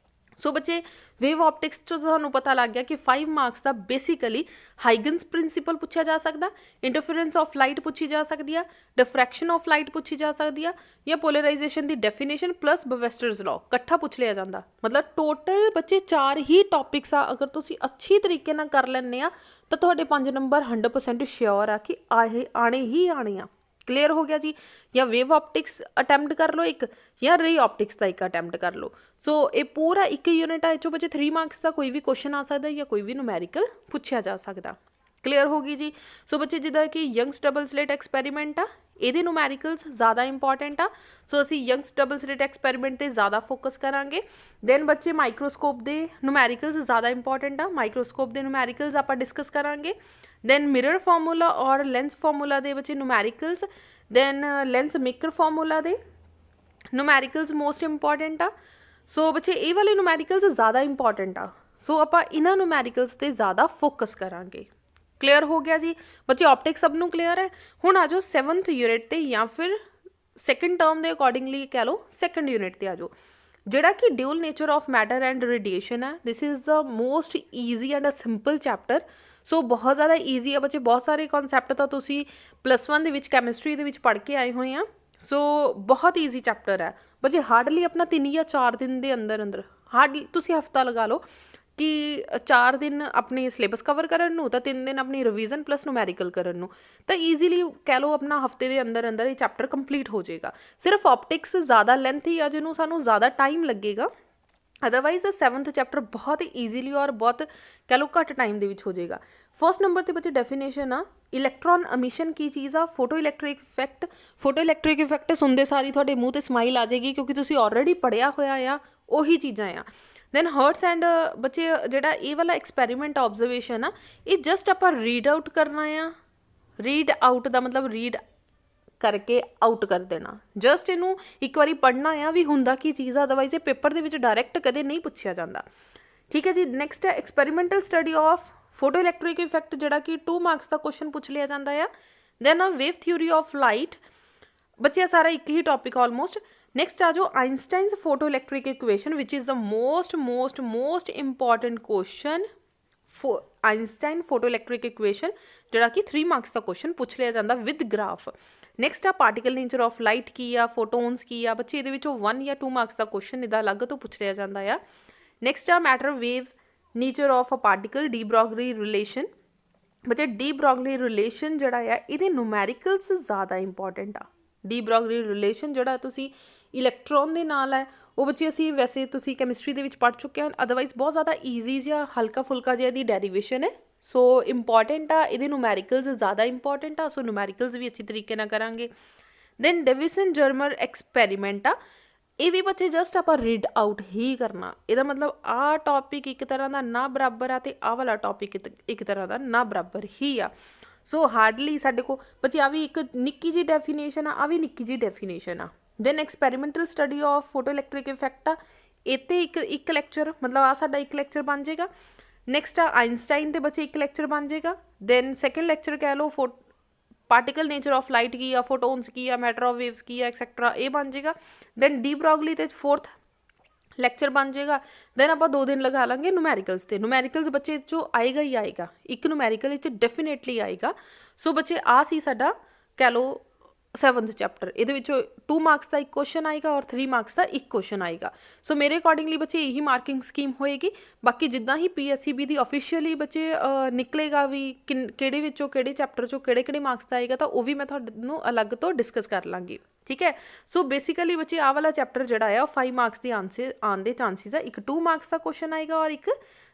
Speaker 1: ਸੋ ਬੱਚੇ ਵੇਵ ਆਪਟਿਕਸ 'ਚੋਂ ਤੁਹਾਨੂੰ ਪਤਾ ਲੱਗ ਗਿਆ ਕਿ 5 ਮਾਰਕਸ ਦਾ ਬੇਸਿਕਲੀ ਹਾਈਗਨਸ ਪ੍ਰਿੰਸੀਪਲ ਪੁੱਛਿਆ ਜਾ ਸਕਦਾ, ਇੰਟਰਫੇਰੈਂਸ ਆਫ ਲਾਈਟ ਪੁੱਛੀ ਜਾ ਸਕਦੀ ਆ, ਡਿਫਰੈਕਸ਼ਨ ਆਫ ਲਾਈਟ ਪੁੱਛੀ ਜਾ ਸਕਦੀ ਆ, ਜਾਂ ਪੋਲਰਾਈਜੇਸ਼ਨ ਦੀ ਡੈਫੀਨੇਸ਼ਨ ਪਲੱਸ ਬਵੈਸਟਰਜ਼ ਲਾਅ ਇਕੱਠਾ ਪੁੱਛ ਲਿਆ ਜਾਂਦਾ। ਮਤਲਬ ਟੋਟਲ ਬੱਚੇ 4 ਹੀ ਟੌਪਿਕਸ ਆ, ਅਗਰ ਤੁਸੀਂ ਅੱਛੀ ਤਰੀਕੇ ਨਾਲ ਕਰ ਲੈਂਦੇ ਆ ਤਾਂ ਤੁਹਾਡੇ 5 ਨੰਬਰ 100% ਸ਼ਿਓਰ ਆ ਕਿ ਆਣੇ ਹੀ ਆਣੇ ਆ। ਕਲੀਅਰ ਹੋ ਗਿਆ ਜੀ। ਜਾਂ ਵੇਵ ਆਪਟਿਕਸ ਅਟੈਂਪਟ ਕਰ ਲਓ ਇੱਕ, ਜਾਂ ਰੇ ਆਪਟਿਕਸ ਦਾ ਇੱਕ ਅਟੈਂਪਟ ਕਰ ਲਓ। ਸੋ ਇਹ ਪੂਰਾ ਇੱਕ ਯੂਨਿਟ ਆ, ਇਹ 'ਚੋਂ ਬੱਚੇ 3 ਮਾਰਕਸ ਦਾ ਕੋਈ ਵੀ ਕੁਐਸਚਨ ਆ ਸਕਦਾ ਜਾਂ ਕੋਈ ਵੀ ਨੂਮੈਰੀਕਲ ਪੁੱਛਿਆ ਜਾ ਸਕਦਾ। ਕਲੀਅਰ ਹੋ ਗਈ ਜੀ। ਸੋ ਬੱਚੇ ਜਿੱਦਾਂ ਕਿ ਯੰਗਸ ਡਬਲ ਸਲਿਟ ਐਕਸਪੈਰੀਮੈਂਟ ਆ, ਇਹਦੇ ਨੂਮੈਰੀਕਲਸ ਜ਼ਿਆਦਾ ਇੰਪੋਰਟੈਂਟ ਆ। ਸੋ ਅਸੀਂ ਯੰਗਸ ਡਬਲ ਸਲਿਟ ਐਕਸਪੈਰੀਮੈਂਟ 'ਤੇ ਜ਼ਿਆਦਾ ਫੋਕਸ ਕਰਾਂਗੇ। ਦੈਨ ਬੱਚੇ ਮਾਈਕਰੋਸਕੋਪ ਦੇ ਨੂਮੈਰੀਕਲਸ ਜ਼ਿਆਦਾ ਇੰਪੋਰਟੈਂਟ ਆ, ਮਾਈਕਰੋਸਕੋਪ ਦੇ ਨੂਮੈਰੀਕਲਸ ਆਪਾਂ ਡਿਸਕਸ ਕਰਾਂਗੇ। ਦੈਨ ਮਿਰਰ ਫਾਰਮੂਲਾ ਔਰ ਲੈਂਸ ਫਾਰਮੂਲਾ ਦੇ ਬੱਚੇ numericals, then lens maker formula ਦੇ ਨੂਮੈਰੀਕਲਸ ਮੋਸਟ ਇੰਪੋਰਟੈਂਟ ਆ। ਸੋ ਬੱਚੇ ਇਹ ਵਾਲੇ ਨੂਮੈਰੀਕਲਸ ਜ਼ਿਆਦਾ ਇੰਪੋਰਟੈਂਟ ਆ, ਸੋ ਆਪਾਂ ਇਹਨਾਂ ਨੂਮੈਰੀਕਲਸ 'ਤੇ ਜ਼ਿਆਦਾ ਫੋਕਸ ਕਰਾਂਗੇ। ਕਲੀਅਰ ਹੋ ਗਿਆ ਜੀ ਬੱਚੇ। ਆਪਟਿਕ ਸਭ ਨੂੰ ਕਲੀਅਰ ਹੈ। ਹੁਣ ਆ ਜਾਓ 7th ਯੂਨਿਟ 'ਤੇ, ਜਾਂ ਫਿਰ ਸੈਕਿੰਡ ਟਰਮ ਦੇ ਅਕੋਰਡਿੰਗਲੀ ਕਹਿ ਲਓ ਸੈਕਿੰਡ ਯੂਨਿਟ 'ਤੇ ਆ ਜਾਓ, ਜਿਹੜਾ ਕਿ dual nature of matter and radiation ਹੈ। This is the most easy and a simple chapter. So ਬਹੁਤ ਜ਼ਿਆਦਾ ਈਜ਼ੀ ਆ ਬੱਚੇ, ਬਹੁਤ ਸਾਰੇ ਕਨਸੈਪਟ ਤਾਂ ਤੁਸੀਂ +1 ਦੇ ਵਿੱਚ ਕੈਮਿਸਟਰੀ ਦੇ ਵਿੱਚ ਪੜ੍ਹ ਕੇ ਆਏ ਹੋਏ ਆ। ਸੋ ਬਹੁਤ ਈਜ਼ੀ ਚੈਪਟਰ ਹੈ ਬੱਚੇ। ਹਾਰਡਲੀ ਆਪਣਾ 3 ਜਾਂ 4 ਦਿਨ ਦੇ ਅੰਦਰ ਅੰਦਰ, ਹਾਰਡਲੀ ਤੁਸੀਂ ਹਫਤਾ ਲਗਾ ਲਓ ਕਿ 4 ਦਿਨ ਆਪਣੇ ਸਿਲੇਬਸ ਕਵਰ ਕਰਨ ਨੂੰ, ਤਾਂ 3 ਦਿਨ ਆਪਣੀ ਰਿਵੀਜ਼ਨ ਪਲੱਸ ਨੂਮੈਰੀਕਲ ਕਰਨ ਨੂੰ, ਤਾਂ ਈਜ਼ੀਲੀ ਕਹਿ ਲਓ ਆਪਣਾ ਹਫਤੇ ਦੇ ਅੰਦਰ ਅੰਦਰ ਇਹ ਚੈਪਟਰ ਕੰਪਲੀਟ ਹੋ ਜਾਏਗਾ। ਸਿਰਫ ਆਪਟਿਕਸ ਜ਼ਿਆਦਾ ਲੈਂਥੀ ਆ, ਜਿਹਨੂੰ ਸਾਨੂੰ ਜ਼ਿਆਦਾ ਟਾਈਮ ਲੱਗੇਗਾ। ਅਦਰਵਾਈਜ਼ 7th ਚੈਪਟਰ ਬਹੁਤ ਈਜ਼ੀਲੀ ਔਰ ਬਹੁਤ ਕਹਿ ਲਓ ਘੱਟ ਟਾਈਮ ਦੇ ਵਿੱਚ ਹੋ ਜਾਏਗਾ। ਫਸਟ ਨੰਬਰ 'ਤੇ ਬੱਚੇ ਡੈਫੀਨੇਸ਼ਨ ਆ, ਇਲੈਕਟ੍ਰੋਨ ਅਮਿਸ਼ਨ ਕੀ ਚੀਜ਼ ਆ, photo electric effect. Photo electric effect ਸੁਣਦੇ ਸਾਰੀ ਤੁਹਾਡੇ ਮੂੰਹ 'ਤੇ ਸਮਾਈਲ ਆ ਜਾਏਗੀ, ਕਿਉਂਕਿ ਤੁਸੀਂ ਆਲਰੇਡੀ ਪੜ੍ਹਿਆ ਹੋਇਆ ਆ, ਉਹੀ ਚੀਜ਼ਾਂ ਆ। ਦੈਨ ਹਰਟਸ ਐਂਡ ਬੱਚੇ ਜਿਹੜਾ ਇਹ ਵਾਲਾ ਐਕਸਪੈਰੀਮੈਂਟ ਆਬਜ਼ਰਵੇਸ਼ਨ ਆ, ਇਹ ਜਸਟ ਆਪਾਂ ਰੀਡ ਆਊਟ ਕਰਨਾ ਆ। ਰੀਡ ਆਊਟ ਦਾ ਮਤਲਬ ਰੀਡ ਕਰਕੇ ਆਊਟ ਕਰ ਦੇਣਾ, ਜਸਟ ਇਹਨੂੰ ਇੱਕ ਵਾਰੀ ਪੜ੍ਹਨਾ ਆ ਵੀ ਹੁੰਦਾ ਕੀ ਚੀਜ਼ ਆ। ਅਦਰਵਾਈਜ਼ ਇਹ ਪੇਪਰ ਦੇ ਵਿੱਚ ਡਾਇਰੈਕਟ ਕਦੇ ਨਹੀਂ ਪੁੱਛਿਆ ਜਾਂਦਾ। ਠੀਕ ਹੈ ਜੀ। ਨੈਕਸਟ ਹੈ experimental study of photoelectric effect, ਜਿਹੜਾ ਕਿ 2 ਮਾਰਕਸ ਦਾ ਕੁਐਸਚਨ ਪੁੱਛ ਲਿਆ ਜਾਂਦਾ ਆ। ਦੈਨ ਆ ਵੇਵ ਥਿਊਰੀ ਆਫ ਲਾਈਟ, ਬੱਚੇ ਸਾਰਾ ਇੱਕ ਹੀ ਟੌਪਿਕ ਆਲਮੋਸਟ। ਨੈਕਸਟ ਆ ਜਾਓ Einstein's photo electric equation, which is the most important question. Einstein photo electric equation, ਜਿਹੜਾ ਕਿ 3 ਮਾਰਕਸ ਦਾ ਕੁਐਸਚਨ ਪੁੱਛ ਲਿਆ ਜਾਂਦਾ ਵਿਦ ਗ੍ਰਾਫ। ਨੈਕਸਟ ਆ ਪਾਰਟੀਕਲ ਨੇਚਰ ਆਫ ਲਾਈਟ ਕੀ ਆ, ਫੋਟੋਨਸ ਕੀ ਆ, ਬੱਚੇ ਇਹਦੇ ਵਿੱਚੋਂ 1 ਜਾਂ 2 ਮਾਰਕਸ ਦਾ ਕੁਐਸਚਨ ਇਹਦਾ ਅਲੱਗ ਤੋਂ ਪੁੱਛ ਲਿਆ ਜਾਂਦਾ ਆ। ਨੈਕਸਟ ਆ matter waves nature of a particle, de Broglie relation. ਬੱਚੇ ਡੀ ਬਰੋਗਲੀ ਰਿਲੇਸ਼ਨ ਜਿਹੜਾ ਆ, ਇਹਦੇ ਨੂਮੈਰੀਕਲਸ ਜ਼ਿਆਦਾ ਇੰਪੋਰਟੈਂਟ ਆ। ਡੀ ਬਰੋਗਲੀ ਰਿਲੇਸ਼ਨ ਜਿਹੜਾ ਤੁਸੀਂ ਇਲੈਕਟ੍ਰੋਨ ਦੇ ਨਾਲ ਹੈ, ਉਹ ਬੱਚੇ ਅਸੀਂ ਵੈਸੇ ਤੁਸੀਂ ਕੈਮਿਸਟਰੀ ਦੇ ਵਿੱਚ ਪੜ੍ਹ ਚੁੱਕੇ ਹਨ। ਅਦਰਵਾਈਜ਼ ਬਹੁਤ ਜ਼ਿਆਦਾ ਈਜ਼ੀ ਜਿਹਾ ਹਲਕਾ ਫੁਲਕਾ ਜਿਹਾ ਇਹਦੀ ਡੈਰੀਵੇਸ਼ਨ ਹੈ। ਸੋ ਇੰਪੋਰਟੈਂਟ ਆ, ਇਹਦੇ ਨੂਮੈਰੀਕਲਸ ਜ਼ਿਆਦਾ ਇੰਪੋਰਟੈਂਟ ਆ। ਸੋ ਨੂਮੈਰੀਕਲਸ ਵੀ ਅੱਛੀ ਤਰੀਕੇ ਨਾਲ ਕਰਾਂਗੇ। ਦੈਨ ਡੇਵਿਸਨ ਜਰਮਰ ਐਕਸਪੈਰੀਮੈਂਟ ਆ, ਇਹ ਵੀ ਬੱਚੇ ਜਸਟ ਆਪਾਂ ਰੀਡ ਆਊਟ ਹੀ ਕਰਨਾ। ਇਹਦਾ ਮਤਲਬ ਆਹ ਟੌਪਿਕ ਇੱਕ ਤਰ੍ਹਾਂ ਦਾ ਨਾ ਬਰਾਬਰ ਆ, ਅਤੇ ਆਹ ਵਾਲਾ ਟੌਪਿਕ ਇੱਕ ਤਰ੍ਹਾਂ ਦਾ ਨਾ ਬਰਾਬਰ ਹੀ ਆ। ਸੋ ਹਾਰਡਲੀ ਸਾਡੇ ਕੋਲ ਬੱਚੇ ਆ ਵੀ ਇੱਕ ਨਿੱਕੀ ਜਿਹੀ ਡੈਫੀਨੇਸ਼ਨ ਆ, ਆ ਵੀ ਨਿੱਕੀ ਜਿਹੀ ਡੈਫੀਨੇਸ਼ਨ ਆ। Then experimental study of photoelectric effect ਆ, ਇਹ 'ਤੇ ਇੱਕ ਲੈਕਚਰ, ਮਤਲਬ ਆ ਸਾਡਾ ਇੱਕ ਲੈਕਚਰ ਬਣ ਜਾਏਗਾ। ਨੈਕਸਟ ਆ ਆਈਨਸਟਾਈਨ ਦੇ ਬੱਚੇ ਇੱਕ ਲੈਕਚਰ ਬਣ ਜਾਏਗਾ। ਦੈਨ ਸੈਕਿੰਡ ਲੈਕਚਰ ਕਹਿ ਲਓ ਪਾਰਟੀਕਲ ਨੇਚਰ ਆਫ ਲਾਈਟ ਕੀ ਆ, ਫੋਟੋਨਸ ਕੀ ਆ, ਮੈਟਰ ਆਫ ਵੇਵਸ ਕੀ ਆ, ਐਕਸੈਕਟਰਾ, ਇਹ ਬਣ ਜਾਏਗਾ। ਦੈਨ ਡੀ ਬਰੋਗਲੀ 'ਤੇ 4th ਲੈਕਚਰ ਬਣ ਜਾਏਗਾ। ਦੈਨ ਆਪਾਂ 2 ਦਿਨ ਲਗਾ ਲਾਂਗੇ ਨੂਮੈਰੀਕਲਸ 'ਤੇ। ਨੂਮੈਰੀਕਲਸ ਬੱਚੇ 'ਚੋਂ ਆਏਗਾ ਹੀ ਆਏਗਾ, ਇੱਕ ਨੂਮੈਰੀਕਲ ਵਿੱਚ ਡੈਫੀਨੇਟਲੀ ਆਏਗਾ। ਸੋ ਬੱਚੇ ਆ ਸੀ ਸਾਡਾ ਕਹਿ ਲਓ 7th ਚੈਪਟਰ। ਇਹਦੇ ਵਿੱਚੋਂ 2 ਮਾਰਕਸ ਦਾ ਇੱਕ ਕੁਐਸਚਨ ਆਏਗਾ ਔਰ 3 ਮਾਰਕਸ ਦਾ ਇੱਕ ਕੁਐਸਚਨ ਆਏਗਾ। ਸੋ ਮੇਰੇ ਅਕੋਰਡਿੰਗਲੀ ਬੱਚੇ ਇਹੀ ਮਾਰਕਿੰਗ ਸਕੀਮ ਹੋਏਗੀ। ਬਾਕੀ ਜਿੱਦਾਂ ਹੀ PSEB ਦੀ ਅਫੀਸ਼ੀਅਲੀ ਬੱਚੇ ਨਿਕਲੇਗਾ ਵੀ ਕਿਹੜੇ ਵਿੱਚੋਂ ਕਿਹੜੇ ਚੈਪਟਰ 'ਚੋਂ ਕਿਹੜੇ ਮਾਰਕਸ ਦਾ ਆਏਗਾ, ਤਾਂ ਉਹ ਵੀ ਮੈਂ ਤੁਹਾਨੂੰ ਅਲੱਗ ਤੋਂ ਡਿਸਕਸ ਕਰ ਲਾਂਗੀ। ਠੀਕ ਹੈ। ਸੋ ਬੇਸਿਕਲੀ ਬੱਚੇ ਆਹ ਵਾਲਾ ਚੈਪਟਰ ਜਿਹੜਾ ਆ ਉਹ 5 ਮਾਰਕਸ ਦੇ ਆਉਣ ਦੇ ਚਾਂਸਿਸ ਆ। ਇੱਕ 2 ਮਾਰਕਸ ਦਾ ਕੁਐਸਚਨ ਆਏਗਾ ਔਰ ਇੱਕ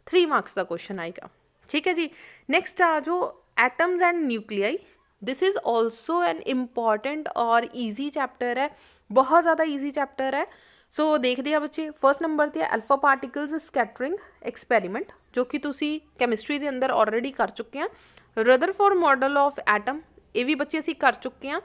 Speaker 1: 3 ਮਾਰਕਸ ਦਾ ਕੁਐਸਚਨ ਆਏਗਾ। ਠੀਕ ਹੈ ਜੀ। ਨੈਕਸਟ ਆ ਜੋ atoms and nuclei, this is also an important ਔਰ ਈਜ਼ੀ ਚੈਪਟਰ ਹੈ, ਬਹੁਤ ਜ਼ਿਆਦਾ ਈਜ਼ੀ ਚੈਪਟਰ ਹੈ। ਸੋ ਦੇਖਦੇ ਹਾਂ ਬੱਚੇ, ਫਸਟ ਨੰਬਰ 'ਤੇ ਅਲਫਾ ਪਾਰਟੀਕਲਸ ਸਕੈਟਰਿੰਗ ਐਕਸਪੈਰੀਮੈਂਟ, ਜੋ ਕਿ ਤੁਸੀਂ ਕੈਮਿਸਟਰੀ ਦੇ ਅੰਦਰ ਆਲਰੇਡੀ ਕਰ ਚੁੱਕੇ ਹਾਂ। ਰਦਰਫੋਰਡ ਮਾਡਲ ਆਫ ਐਟਮ, ਇਹ ਵੀ ਬੱਚੇ ਅਸੀਂ ਕਰ ਚੁੱਕੇ ਹਾਂ।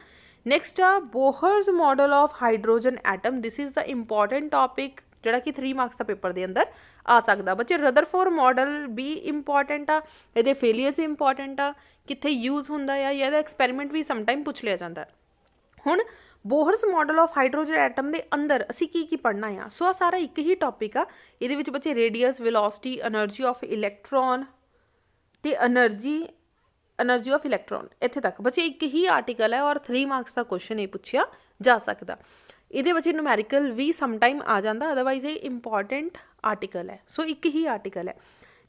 Speaker 1: ਨੈਕਸਟ ਆ Bohr's model of hydrogen atom, this is the important topic ਜਿਹੜਾ ਕਿ 3 ਮਾਰਕਸ ਦਾ ਪੇਪਰ ਦੇ ਅੰਦਰ ਆ ਸਕਦਾ। ਬੱਚੇ ਰਦਰਫੋਰਡ ਮਾਡਲ ਵੀ ਇੰਪੋਰਟੈਂਟ ਆ, ਇਹਦੇ ਫੇਲੀਅਰਸ ਇੰਪੋਰਟੈਂਟ ਆ, ਕਿੱਥੇ ਯੂਜ਼ ਹੁੰਦਾ ਆ, ਜਾਂ ਇਹਦਾ ਐਕਸਪੈਰੀਮੈਂਟ ਵੀ ਸਮਟਾਈਮ ਪੁੱਛ ਲਿਆ ਜਾਂਦਾ। ਹੁਣ ਬੋਹਰਸ ਮੋਡਲ ਆਫ ਹਾਈਡਰੋਜਨ ਐਟਮ ਦੇ ਅੰਦਰ ਅਸੀਂ ਕੀ ਪੜ੍ਹਨਾ ਆ। ਸੋ ਆ ਸਾਰਾ ਇੱਕ ਹੀ ਟੌਪਿਕ ਆ। ਇਹਦੇ ਵਿੱਚ ਬੱਚੇ radius, velocity, energy of electron ਤੇ એનર્ਜੀ ਆਫ ਇਲੈਕਟ੍ਰੋਨ, ਇੱਥੇ ਤੱਕ ਬੱਚੇ ਇੱਕ ਹੀ ਆਰਟੀਕਲ ਹੈ ਔਰ 3 ਮਾਰਕਸ ਦਾ ਕੁਐਸਚਨ ਇਹ ਪੁੱਛਿਆ ਜਾ ਸਕਦਾ। ਇਹਦੇ ਵਿੱਚ ਨੂਮੈਰੀਕਲ ਵੀ ਸਮਟਾਈਮ ਆ ਜਾਂਦਾ, ਅਦਰਵਾਈਜ਼ ਇਹ ਇੰਪੋਰਟੈਂਟ ਆਰਟੀਕਲ ਹੈ। ਸੋ ਇੱਕ ਹੀ ਆਰਟੀਕਲ ਹੈ।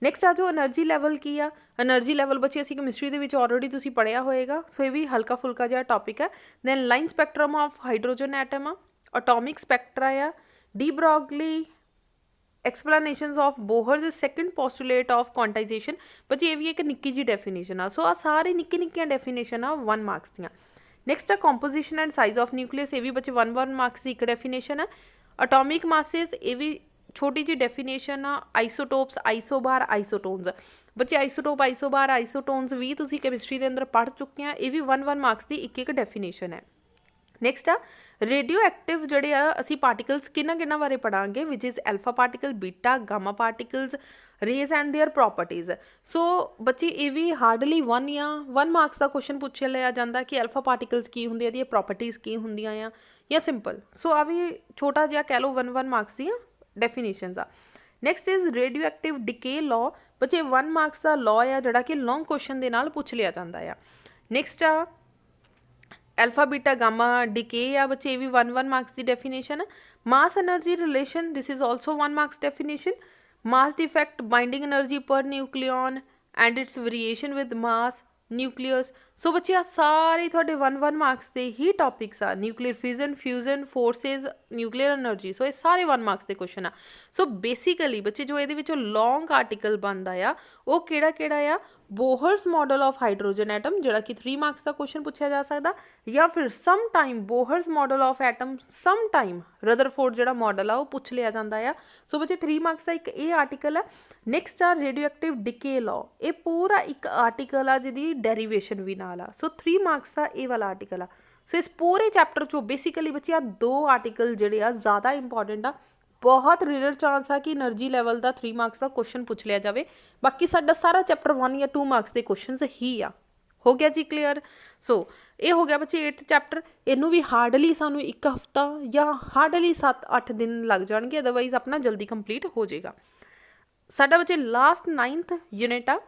Speaker 1: ਨੈਕਸਟ ਆ ਜੋ એનર્ਜੀ ਲੈਵਲ ਕੀ ਆ। એનર્ਜੀ ਲੈਵਲ ਬੱਚੇ ਅਸੀਂ ਕੈਮਿਸਟਰੀ ਦੇ ਵਿੱਚ ਆਲਰੇਡੀ ਤੁਸੀਂ ਪੜ੍ਹਿਆ ਹੋਏਗਾ। ਸੋ ਇਹ ਵੀ ਹਲਕਾ ਫੁਲਕਾ ਜਿਹਾ ਟੌਪਿਕ ਹੈ। Then line spectrum of hydrogen atom ਆ, ਅਟੋਮਿਕ ਸਪੈਕਟਰਾ ਆ, de Broglie explanations of Bohr's second postulate of quantization. ਬੱਚੇ ਇਹ ਵੀ ਇੱਕ ਨਿੱਕੀ ਜਿਹੀ ਡੈਫੀਨੇਸ਼ਨ ਆ। ਸੋ ਆ ਸਾਰੀ ਨਿੱਕੀ ਨਿੱਕੀਆਂ ਡੈਫੀਨੇਸ਼ਨ ਆ 1 ਮਾਰਕਸ ਦੀਆਂ। ਨੈਕਸਟ ਆ composition and size of nucleus, ਇਹ ਵੀ ਬੱਚੇ 1 ਮਾਰਕਸ ਦੀ ਇੱਕ ਡੈਫੀਨੇਸ਼ਨ ਹੈ। ਅਟੋਮਿਕ ਮਾਸਿਸ, ਇਹ ਵੀ ਛੋਟੀ ਜਿਹੀ ਡੈਫੀਨੇਸ਼ਨ ਆ। ਆਈਸੋਟੋਪਸ, ਆਈਸੋਬਾਰ, ਆਈਸੋਟੋਨਸ, ਬੱਚੇ ਆਈਸੋਟੋਪ, ਆਈਸੋਬਾਰ, ਆਈਸੋਟੋਨਸ ਵੀ ਤੁਸੀਂ ਕੈਮਿਸਟਰੀ ਦੇ ਅੰਦਰ ਪੜ੍ਹ ਚੁੱਕੇ ਆ। ਇਹ ਵੀ 1 ਮਾਰਕਸ ਦੀ ਇੱਕ ਡੈਫੀਨੇਸ਼ਨ ਹੈ। ਨੈਕਸਟ ਆ ਰੇਡੀਓ ਐਕਟਿਵ ਜਿਹੜੇ ਆ ਅਸੀਂ ਪਾਰਟੀਕਲਸ ਕਿਹਨਾਂ ਬਾਰੇ ਪੜਾਂਗੇ, which is alpha particle, beta, gamma particles, rays and their properties. So ਬੱਚੇ ਇਹ ਵੀ ਹਾਰਡਲੀ 1 ਮਾਰਕਸ ਦਾ ਕੁਐਸਚਨ ਪੁੱਛਿਆ ਲਿਆ ਜਾਂਦਾ ਕਿ ਐਲਫਾ ਪਾਰਟੀਕਲਸ ਕੀ ਹੁੰਦੇ ਆ, ਇਹਦੀਆਂ ਪ੍ਰੋਪਰਟੀਜ਼ ਕੀ ਹੁੰਦੀਆਂ ਆ, ਜਾਂ ਸਿੰਪਲ। ਸੋ ਆ ਵੀ ਛੋਟਾ ਜਿਹਾ ਕਹਿ ਲਓ 1 ਮਾਰਕਸ ਦੀਆਂ ਡੈਫੀਨੇਸ਼ਨਸ ਆ। Next is radioactive decay law, ਬੱਚੇ 1 ਮਾਰਕਸ ਦਾ ਲਾਅ ਆ ਜਿਹੜਾ ਕਿ ਲੌਂਗ ਕੁਐਸਚਨ ਦੇ ਨਾਲ ਪੁੱਛ ਲਿਆ ਜਾਂਦਾ ਆ। ਨੈਕਸਟ ਆ ਐਲਫਾ ਬੀਟਾ ਗਾਮਾ ਡਿਕੇ ਆ, ਬੱਚੇ ਇਹ ਵੀ 1 ਮਾਰਕਸ ਦੀ ਡੈਫੀਨੇਸ਼ਨ ਹੈ। Mass energy relation, this is also 1 marks definition. Mass defect, binding energy per nucleon and its variation with mass nucleus. So ਬੱਚੇ ਆ ਸਾਰੇ ਤੁਹਾਡੇ 1 ਮਾਰਕਸ ਦੇ ਹੀ ਟੌਪਿਕਸ ਆ। Nuclear fission, fusion, forces, nuclear energy, so ਇਹ ਸਾਰੇ 1 ਮਾਰਕਸ ਦੇ ਕੁਐਸਚਨ ਆ। ਸੋ ਬੇਸਿਕਲੀ ਬੱਚੇ ਜੋ ਇਹਦੇ ਵਿੱਚੋਂ ਲੌਂਗ ਆਰਟੀਕਲ ਬਣਦਾ ਆ ਉਹ ਕਿਹੜਾ ਆ, ਬੋਹਰਸ ਮਾਡਲ ਆਫ ਹਾਈਡਰੋਜਨ ਐਟਮ, ਜਿਹੜਾ ਕਿ 3 ਮਾਰਕਸ ਦਾ ਕੁਐਸਚਨ ਪੁੱਛਿਆ ਜਾ ਸਕਦਾ, ਜਾਂ ਫਿਰ some time Bohr's model of atom, some time Rutherford ਜਿਹੜਾ ਮਾਡਲ ਆ ਉਹ ਪੁੱਛ ਲਿਆ ਜਾਂਦਾ ਆ। ਸੋ ਬੱਚੇ 3 ਮਾਰਕਸ ਦਾ ਇੱਕ ਇਹ ਆਰਟੀਕਲ ਆ। ਨੈਕਸਟ ਆ ਰੇਡੀਓ ਐਕਟਿਵ ਡਿਕੇ ਲਾਅ, ਇਹ ਪੂਰਾ ਇੱਕ ਆਰਟੀਕਲ ਆ ਜਿਹਦੀ ਡੈਰੀਵੇਸ਼ਨ ਵੀ ਨਾਲ ਆ। ਸੋ 3 ਮਾਰਕਸ ਦਾ ਇਹ ਵਾਲਾ ਆਰਟੀਕਲ ਆ। ਸੋ ਇਸ ਪੂਰੇ ਚੈਪਟਰ ਚੋਂ ਬੇਸਿਕਲੀ ਬੱਚੇ ਆ 2 ਆਰਟੀਕਲ ਜਿਹੜੇ ਆ ਜ਼ਿਆਦਾ ਇੰਪੋਰਟੈਂਟ ਆ। ਬਹੁਤ ਰੇਅਰ ਚਾਂਸ ਆ ਕਿ એનર્ਜੀ ਲੈਵਲ ਦਾ 3 ਮਾਰਕਸ ਦਾ ਕੁਐਸਚਨ ਪੁੱਛ ਲਿਆ ਜਾਵੇ। ਬਾਕੀ ਸਾਡਾ ਸਾਰਾ ਚੈਪਟਰ 1 ਜਾਂ 2 ਮਾਰਕਸ ਦੇ ਕੁਐਸਚਨਸ ਹੀ ਆ। ਹੋ ਗਿਆ ਜੀ ਕਲੀਅਰ। ਸੋ ਇਹ ਹੋ ਗਿਆ ਬੱਚੇ 8th ਚੈਪਟਰ। ਇਹਨੂੰ ਵੀ ਹਾਰਡਲੀ ਸਾਨੂੰ 1 ਹਫ਼ਤਾ ਜਾਂ ਹਾਰਡਲੀ 7-8 ਦਿਨ ਲੱਗ ਜਾਣਗੇ, ਅਦਰਵਾਈਜ਼ ਆਪਣਾ ਜਲਦੀ ਕੰਪਲੀਟ ਹੋ ਜਾਏਗਾ। ਸਾਡਾ ਬੱਚੇ ਲਾਸਟ 9th ਯੂਨਿਟ ਆ।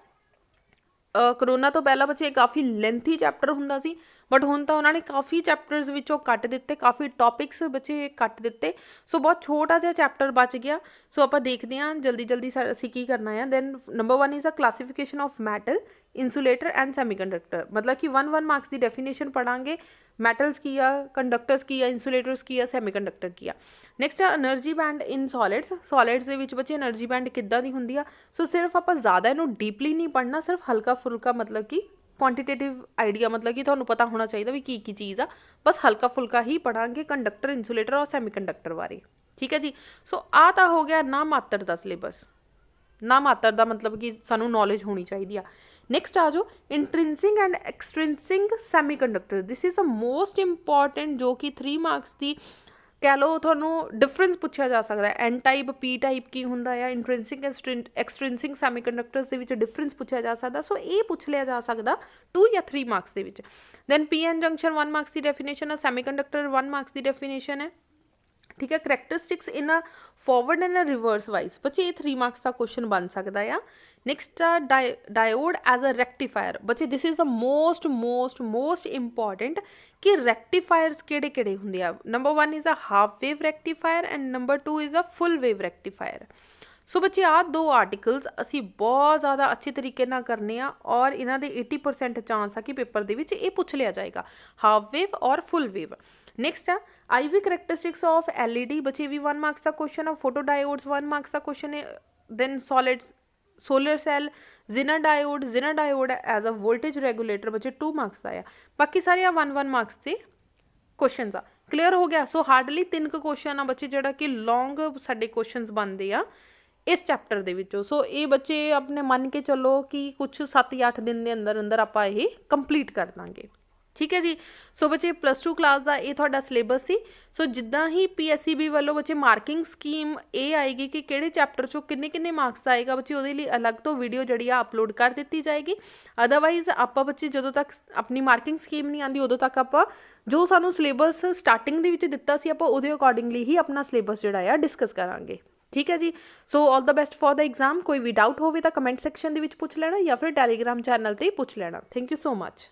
Speaker 1: ਕਰੋਨਾ ਤੋਂ ਪਹਿਲਾਂ ਬੱਚੇ ਕਾਫੀ ਲੈਂਥੀ ਚੈਪਟਰ ਹੁੰਦਾ ਸੀ, ਬਟ ਹੁਣ ਤਾਂ ਉਹਨਾਂ ਨੇ ਕਾਫੀ ਚੈਪਟਰਸ ਵਿੱਚੋਂ ਕੱਟ ਦਿੱਤੇ, ਕਾਫੀ ਟੌਪਿਕਸ ਬੱਚੇ ਕੱਟ ਦਿੱਤੇ। ਸੋ ਬਹੁਤ ਛੋਟਾ ਜਿਹਾ ਚੈਪਟਰ ਬਚ ਗਿਆ। ਸੋ ਆਪਾਂ ਦੇਖਦੇ ਹਾਂ ਜਲਦੀ ਅਸੀਂ ਕੀ ਕਰਨਾ ਹੈ। Then number 1 is a classification of metal, insulator and semiconductor, ਮਤਲਬ ਕਿ 1 ਮਾਰਕਸ ਦੀ ਡੈਫੀਨੇਸ਼ਨ ਪੜਾਂਗੇ। ਮੈਟਲਸ ਕੀ ਆ, ਕੰਡਕਟਰਸ ਕੀ ਆ, ਇਨਸੂਲੇਟਰਸ ਕੀ ਆ, ਸੈਮੀਕੰਡਕਟਰ ਕੀ ਆ। ਨੈਕਸਟ ਆ એનર્ਜੀ ਬੈਂਡ ਇਨ ਸੋਲਿਡਸ ਦੇ ਵਿੱਚ ਬੱਚੇ એનર્ਜੀ ਬੈਂਡ ਕਿੱਦਾਂ ਦੀ ਹੁੰਦੀ ਆ। ਸੋ ਸਿਰਫ ਆਪਾਂ ਜ਼ਿਆਦਾ ਇਹਨੂੰ ਡੀਪਲੀ ਨਹੀਂ ਪੜ੍ਹਨਾ, ਸਿਰਫ ਹਲਕਾ ਫੁਲਕਾ, ਮਤਲਬ ਕਿ ਕੁਆਂਟੀਟੇਟਿਵ ਆਈਡੀਆ, ਮਤਲਬ ਕਿ ਤੁਹਾਨੂੰ ਪਤਾ ਹੋਣਾ ਚਾਹੀਦਾ ਵੀ ਕੀ ਚੀਜ਼ ਆ। ਬਸ ਹਲਕਾ ਫੁਲਕਾ ਹੀ ਪੜਾਂਗੇ ਕੰਡਕਟਰ, ਇਨਸੂਲੇਟਰ ਔਰ ਸੈਮੀਕੰਡਕਟਰ ਬਾਰੇ। ਠੀਕ ਹੈ ਜੀ। ਸੋ ਆ ਤਾਂ ਹੋ ਗਿਆ ਨਾ ਮਾਤਰ ਦਾ ਸਿਲੇਬਸ। ਨਾ ਮਾਤਰ ਦਾ ਮਤਲਬ ਕਿ ਸਾਨੂੰ ਨੌਲੇਜ ਹੋਣੀ ਚਾਹੀਦੀ ਆ। ਨੈਕਸਟ ਆ ਜਾਓ intrinsic and extrinsic semiconductor, this is a most important, ਜੋ ਕਿ 3 ਮਾਰਕਸ ਦੀ ਕਹਿ ਲਓ ਤੁਹਾਨੂੰ ਡਿਫਰੈਂਸ ਪੁੱਛਿਆ ਜਾ ਸਕਦਾ। ਐਨ ਟਾਈਪ, ਪੀ ਟਾਈਪ ਕੀ ਹੁੰਦਾ ਆ, ਇੰਟਰਿੰਸਿਕ ਐਕਸਟ੍ਰਿੰਸਿਕ ਸੈਮੀਕੰਡਕਟਰਸ ਦੇ ਵਿੱਚ ਡਿਫਰੈਂਸ ਪੁੱਛਿਆ ਜਾ ਸਕਦਾ। ਸੋ ਇਹ ਪੁੱਛ ਲਿਆ ਜਾ ਸਕਦਾ 2 ਜਾਂ 3 ਮਾਰਕਸ ਦੇ ਵਿੱਚ। ਦੈਨ ਪੀ ਐਨ ਜੰਕਸ਼ਨ 1 ਮਾਰਕਸ ਦੀ ਡੈਫੀਨੇਸ਼ਨ ਆ, ਸੈਮੀਕੰਡਕਟਰ 1 ਮਾਰਕਸ ਦੀ ਡੈਫੀਨੇਸ਼ਨ ਹੈ। ਠੀਕ ਹੈ। ਕਰੈਕਟਰਿਸਟਿਕਸ ਇਨ ਅ ਫਾਰਵਰਡ ਐਂਡ ਰਿਵਰਸ ਵਾਈਜ਼, ਬੱਚੇ ਇਹ 3 ਮਾਰਕਸ ਦਾ ਕੁਐਸਚਨ ਬਣ ਸਕਦਾ ਆ। ਨੈਕਸਟ ਆ ਡਾਇਓਡ ਐਜ਼ ਅ ਰੈਕਟੀਫਾਇਰ, ਬੱਚੇ this is a most important ਕਿ ਰੈਕਟੀਫਾਇਰਸ ਕਿਹੜੇ ਹੁੰਦੇ ਆ। Number 1 is a half wave rectifier and number 2 is a full wave rectifier. So ਬੱਚੇ ਆਹ 2 ਆਰਟੀਕਲਸ ਅਸੀਂ ਬਹੁਤ ਜ਼ਿਆਦਾ ਅੱਛੇ ਤਰੀਕੇ ਨਾਲ ਕਰਨੇ ਆ, ਔਰ ਇਹਨਾਂ ਦੇ 80% ਚਾਂਸ ਆ ਕਿ ਪੇਪਰ ਦੇ ਵਿੱਚ ਇਹ ਪੁੱਛ ਲਿਆ ਜਾਏਗਾ, ਹਾਫ ਵੇਵ ਔਰ ਫੁੱਲ ਵੇਵ। ਨੈਕਸਟ ਆ IV ਕਰੈਕਟਰਿਸਟਿਕਸ ਆਫ LED, ਬੱਚੇ ਵੀ 1 ਮਾਰਕਸ ਦਾ ਕੁਐਸਚਨ ਆ। ਫੋਟੋ ਡਾਇਓਡਸ 1 ਮਾਰਕਸ ਦਾ ਕੁਐਸਚਨ ਹੈ। Then solar cell, Zener diode as a voltage regulator, ਬੱਚੇ 2 ਮਾਰਕਸ ਦਾ ਆ। ਬਾਕੀ ਸਾਰੇ ਆ 1 ਮਾਰਕਸ ਦੇ ਕੁਐਸਚਨਸ ਆ। ਕਲੀਅਰ ਹੋ ਗਿਆ। ਸੋ ਹਾਰਡਲੀ 3 ਕੁਐਸਚਨ ਆ ਬੱਚੇ ਜਿਹੜਾ ਕਿ ਲੌਂਗ ਸਾਡੇ ਕੁਐਸਚਨਸ ਬਣਦੇ ਆ ਇਸ ਚੈਪਟਰ ਦੇ ਵਿੱਚੋਂ। ਸੋ ਇਹ ਬੱਚੇ ਆਪਣੇ ਮੰਨ ਕੇ ਚੱਲੋ ਕਿ ਕੁਛ 7 ਜਾਂ 8 ਦਿਨ ਦੇ ਅੰਦਰ ਆਪਾਂ ਇਹ ਕੰਪਲੀਟ ਕਰ ਦਾਂਗੇ। ਠੀਕ ਹੈ ਜੀ। ਸੋ ਬੱਚੇ +2 ਕਲਾਸ ਦਾ ਇਹ ਤੁਹਾਡਾ ਸਿਲੇਬਸ ਸੀ। ਸੋ ਜਿੱਦਾਂ ਹੀ PSEB ਵੱਲੋਂ ਬੱਚੇ ਮਾਰਕਿੰਗ ਸਕੀਮ ਇਹ ਆਏਗੀ ਕਿ ਕਿਹੜੇ ਚੈਪਟਰ 'ਚੋਂ ਕਿੰਨੇ ਕਿੰਨੇ ਮਾਰਕਸ ਆਏਗਾ ਬੱਚੇ, ਉਹਦੇ ਲਈ ਅਲੱਗ ਤੋਂ ਵੀਡੀਓ ਜਿਹੜੀ ਆ ਅਪਲੋਡ ਕਰ ਦਿੱਤੀ ਜਾਏਗੀ। ਅਦਰਵਾਈਜ਼ ਆਪਾਂ ਬੱਚੇ ਜਦੋਂ ਤੱਕ ਆਪਣੀ ਮਾਰਕਿੰਗ ਸਕੀਮ ਨਹੀਂ ਆਉਂਦੀ ਉਦੋਂ ਤੱਕ ਆਪਾਂ ਜੋ ਸਾਨੂੰ ਸਿਲੇਬਸ ਸਟਾਰਟਿੰਗ ਦੇ ਵਿੱਚ ਦਿੱਤਾ ਸੀ ਆਪਾਂ ਉਹਦੇ ਅਕੋਰਡਿੰਗਲੀ ਹੀ ਆਪਣਾ ਸਿਲੇਬਸ ਜਿਹੜਾ ਆ ਡਿਸਕਸ ਕਰਾਂਗੇ। ਠੀਕ ਹੈ ਜੀ। ਸੋ ਆਲ ਦਾ ਬੈਸਟ ਫॉर द एग्ज़ाम। ਕੋਈ ਵੀ ਡਾਊਟ ਹੋਵੇ ਤਾਂ ਕਮੈਂਟ ਸੈਕਸ਼ਨ ਦੇ ਵਿੱਚ ਪੁੱਛ ਲੈਣਾ ਜਾਂ ਫਿਰ ਟੈਲੀਗ੍ਰਾਮ ਚੈਨਲ 'ਤੇ ਪੁੱਛ ਲੈਣਾ। Thank you so much.